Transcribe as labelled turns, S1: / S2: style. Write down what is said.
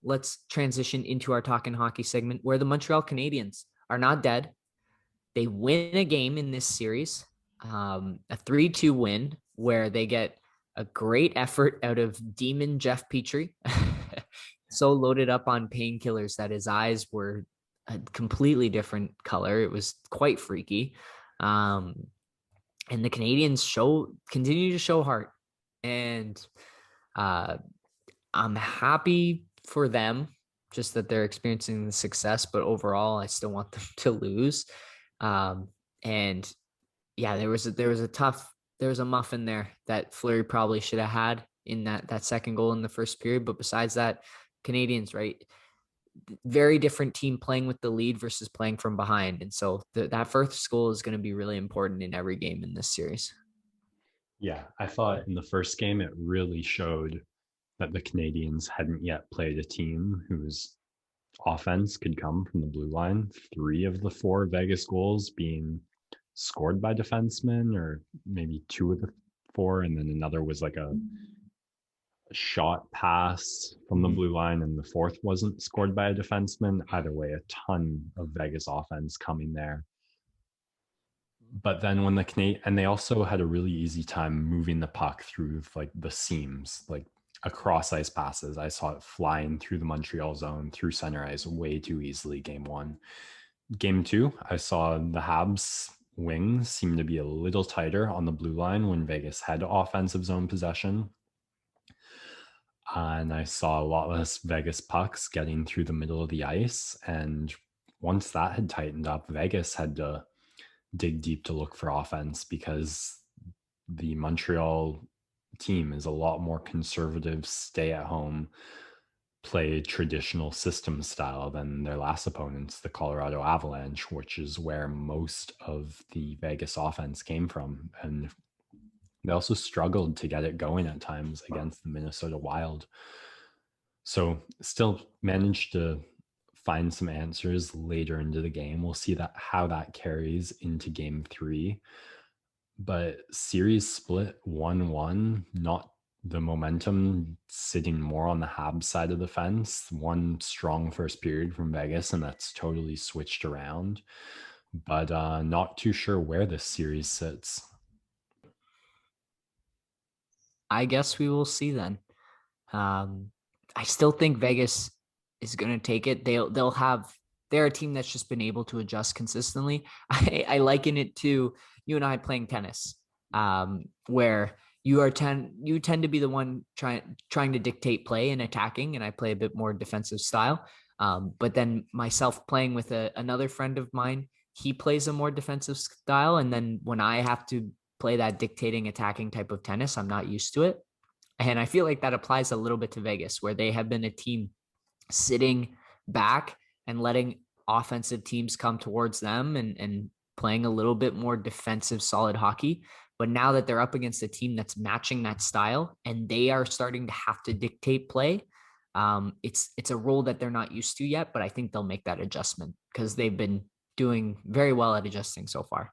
S1: let's transition into our Talking Hockey segment where the Montreal Canadiens are not dead. They win a game in this series, a 3-2 win where they get a great effort out of Demon Jeff Petrie. So loaded up on painkillers that his eyes were a completely different color. It was quite freaky. And the Canadiens continue to show heart. And I'm happy for them, just that they're experiencing the success, but overall I still want them to lose. And yeah, there was a muffin there that Fleury probably should have had in that second goal in the first period. But besides that, Canadians, right? Very different team playing with the lead versus playing from behind. And so that first goal is going to be really important in every game in this series.
S2: Yeah, I thought in the first game it really showed that the Canadians hadn't yet played a team whose offense could come from the blue line. 3 of the 4 Vegas goals being scored by defensemen, or maybe 2 of the 4, and then another was like a shot pass from the blue line, and the 4th wasn't scored by a defenseman. Either way, a ton of Vegas offense coming there. But then when the Canadian, and they also had a really easy time moving the puck through like the seams, like across ice passes. I saw it flying through the Montreal zone, through center ice way too easily. Game 1. Game 2, I saw the Habs wings seem to be a little tighter on the blue line when Vegas had offensive zone possession. And I saw a lot less Vegas pucks getting through the middle of the ice. And once that had tightened up, Vegas had to dig deep to look for offense, because the Montreal team is a lot more conservative, stay at home, play traditional system style than their last opponents, the Colorado Avalanche, which is where most of the Vegas offense came from. And they also struggled to get it going at times against the Minnesota Wild. So still managed to find some answers later into the game. We'll see how that carries into game 3. But series split 1-1, not the momentum sitting more on the Habs side of the fence. One strong first period from Vegas, and that's totally switched around. But not too sure where this series sits.
S1: I guess we will see then. I still think Vegas is going to take it. They're a team that's just been able to adjust consistently. I liken it to you and I playing tennis, where you tend to be the one trying to dictate play and attacking, and I play a bit more defensive style. But then myself playing with another friend of mine, he plays a more defensive style, and then when I have to play that dictating, attacking type of tennis, I'm not used to it. And I feel like that applies a little bit to Vegas, where they have been a team sitting back and letting offensive teams come towards them and playing a little bit more defensive, solid hockey. But now that they're up against a team that's matching that style and they are starting to have to dictate play, it's a role that they're not used to yet, but I think they'll make that adjustment because they've been doing very well at adjusting so far.